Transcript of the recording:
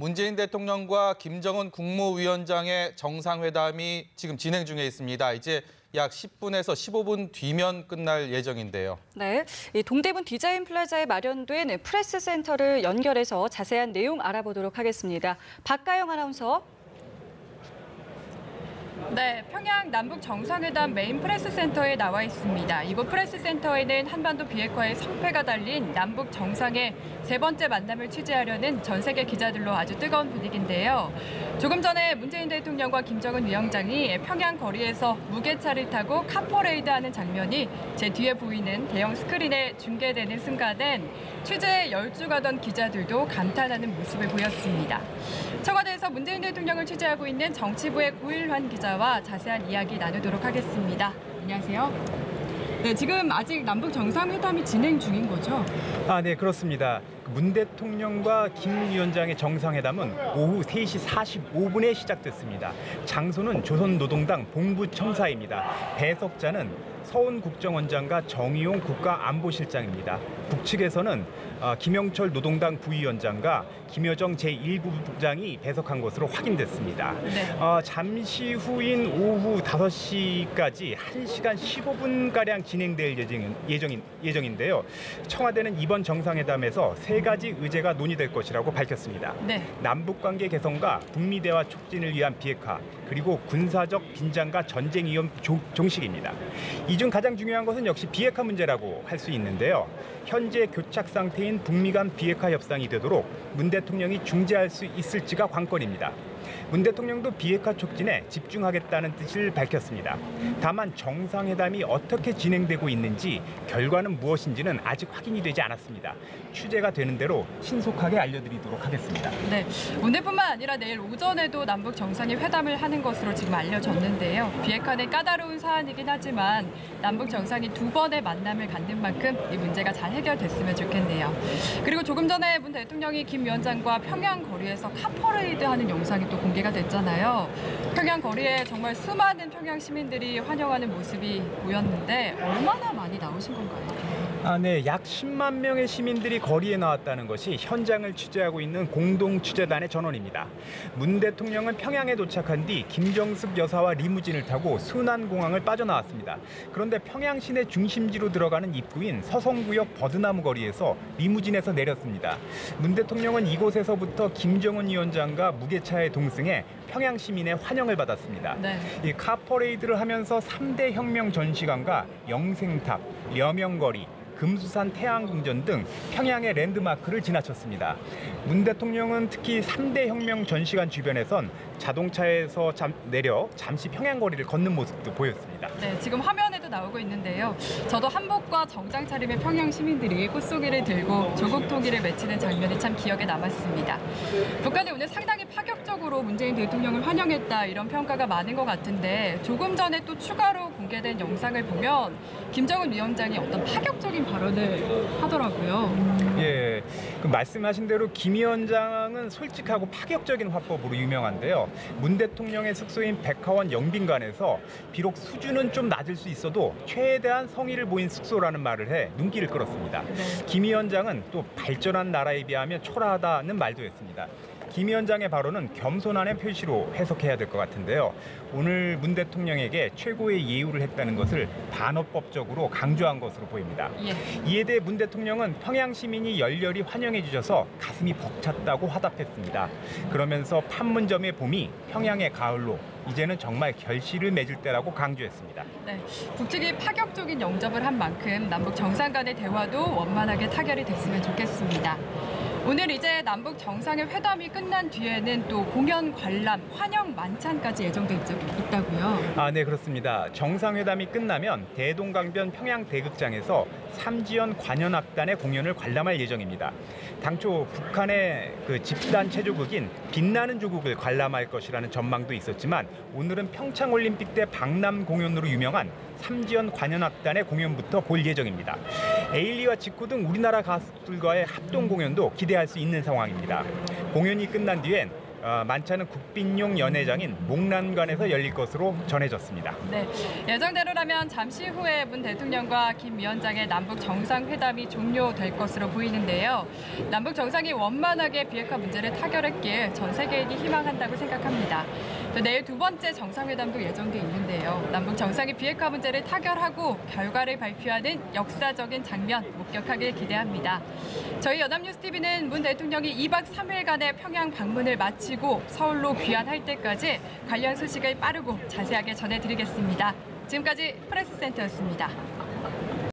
문재인 대통령과 김정은 국무위원장의 정상회담이 지금 진행 중에 있습니다. 이제 약 10분에서 15분 뒤면 끝날 예정인데요. 네, 이 동대문 디자인 플라자에 마련된 프레스 센터를 연결해서 자세한 내용 알아보도록 하겠습니다. 박가영 아나운서. 네, 평양 남북 정상회담 메인 프레스 센터에 나와 있습니다. 이곳 프레스 센터에는 한반도 비핵화의 성패가 달린 남북 정상의 세 번째 만남을 취재하려는 전 세계 기자들로 아주 뜨거운 분위기인데요. 조금 전에 문재인 대통령과 김정은 위원장이 평양 거리에서 무게차를 타고 카퍼레이드하는 장면이 제 뒤에 보이는 대형 스크린에 중계되는 순간엔 취재에 열중하던 기자들도 감탄하는 모습을 보였습니다. 청와대에서 문재인 대통령을 취재하고 있는 정치부의 고일환 기자와 자세한 이야기 나누도록 하겠습니다. 안녕하세요. 네, 지금 아직 남북 정상회담이 진행 중인 거죠? 네, 그렇습니다. 문 대통령과 김 위원장의 정상회담은 오후 3시 45분에 시작됐습니다. 장소는 조선노동당 본부청사입니다. 배석자는 서훈 국정원장과 정의용 국가안보실장입니다. 북측에서는 김영철 노동당 부위원장과 김여정 제1부부장이 배석한 것으로 확인됐습니다. 네. 잠시 후인 오후 5시까지 1시간 15분가량 진행될 예정인데요. 청와대는 이번 정상회담에서 3가지 의제가 논의될 것이라고 밝혔습니다. 네. 남북관계 개선과 북미 대화 촉진을 위한 비핵화, 그리고 군사적 빈장과 전쟁 위험 종식입니다. 이 중 가장 중요한 것은 역시 비핵화 문제라고 할 수 있는데요. 현재 교착 상태인 북미 간 비핵화 협상이 되도록 문 대통령이 중재할 수 있을지가 관건입니다. 문 대통령도 비핵화 촉진에 집중하겠다는 뜻을 밝혔습니다. 다만 정상회담이 어떻게 진행되고 있는지, 결과는 무엇인지는 아직 확인이 되지 않았습니다. 취재가 되는 대로 신속하게 알려드리도록 하겠습니다. 네, 오늘뿐만 아니라 내일 오전에도 남북 정상이 회담을 하는 것으로 지금 알려졌는데요. 비핵화는 까다로운 사안이긴 하지만 남북 정상이 2번의 만남을 갖는 만큼 이 문제가 잘 해결됐으면 좋겠네요. 그리고 조금 전에 문 대통령이 김 위원장과 평양 거리에서 카퍼레이드하는 영상이 또 공개가 됐잖아요. 평양 거리에 정말 수많은 평양 시민들이 환영하는 모습이 보였는데 얼마나 많이 나오신 건가요? 네, 약 10만 명의 시민들이 거리에 나왔다는 것이 현장을 취재하고 있는 공동취재단의 전원입니다. 문 대통령은 평양에 도착한 뒤 김정숙 여사와 리무진을 타고 순안공항을 빠져나왔습니다. 그런데 평양 시내 중심지로 들어가는 입구인 서성구역 버드나무 거리에서 리무진에서 내렸습니다. 문 대통령은 이곳에서부터 김정은 위원장과 무게차에 동승해 평양 시민의 환영을 받았습니다. 네. 이 카퍼레이드를 하면서 3대 혁명 전시관과 영생탑, 려명거리, 금수산 태양궁전 등 평양의 랜드마크를 지나쳤습니다. 문 대통령은 특히 3대 혁명 전시관 주변에선 자동차에서 내려 잠시 평양거리를 걷는 모습도 보였습니다. 네, 지금 화면에도 나오고 있는데요. 저도 한복과 정장 차림의 평양 시민들이 꽃송이를 들고 조국 통일을 외치는 장면이 참 기억에 남았습니다. 북한이 오늘 상당히 파격적으로 문재인 대통령을 환영했다, 이런 평가가 많은 것 같은데 조금 전에 또 추가로 공개된 영상을 보면 김정은 위원장이 어떤 파격적인 발언을 하더라고요. 예, 그 말씀하신 대로 김 위원장은 솔직하고 파격적인 화법으로 유명한데요. 문 대통령의 숙소인 백화원 영빈관에서 비록 수준은 좀 낮을 수 있어도 최대한 성의를 보인 숙소라는 말을 해 눈길을 끌었습니다. 네. 김 위원장은 또 발전한 나라에 비하면 초라하다는 말도 했습니다. 김 위원장의 발언은 겸손함의 표시로 해석해야 될 것 같은데요. 오늘 문 대통령에게 최고의 예우를 했다는 것을 반어법적으로 강조한 것으로 보입니다. 예. 이에 대해 문 대통령은 평양 시민이 열렬히 환영해 주셔서 가슴이 벅찼다고 화답했습니다. 그러면서 판문점의 봄이 평양의 가을로 이제는 정말 결실을 맺을 때라고 강조했습니다. 네, 북측이 파격적인 영접을 한 만큼 남북 정상 간의 대화도 원만하게 타결이 됐으면 좋겠습니다. 오늘 이제 남북 정상의 회담이 끝난 뒤에는 또 공연, 관람, 환영 만찬까지 예정돼 있다고요? 네, 그렇습니다. 정상회담이 끝나면 대동강변 평양 대극장에서 삼지연 관현악단의 공연을 관람할 예정입니다. 당초 북한의 그 집단 체조극인 빛나는 조국을 관람할 것이라는 전망도 있었지만 오늘은 평창올림픽 때 박람 공연으로 유명한 삼지연 관현악단의 공연부터 볼 예정입니다. 에일리와 지코 등 우리나라 가수들과의 합동 공연도 기대할 수 있는 상황입니다. 공연이 끝난 뒤엔 많지 않은 국빈용 연회장인 목란관에서 열릴 것으로 전해졌습니다. 네, 예정대로라면 잠시 후에 문 대통령과 김 위원장의 남북 정상회담이 종료될 것으로 보이는데요. 남북 정상이 원만하게 비핵화 문제를 타결했기에 전 세계인이 희망한다고 생각합니다. 또 내일 두 번째 정상회담도 예정돼 있는데요. 남북 정상이 비핵화 문제를 타결하고 결과를 발표하는 역사적인 장면 목격하길 기대합니다. 저희 연합뉴스TV는 문 대통령이 2박 3일간의 평양 방문을 마치고 서울로 귀환할 때까지 관련 소식을 빠르고 자세하게 전해드리겠습니다. 지금까지 프레스센터였습니다.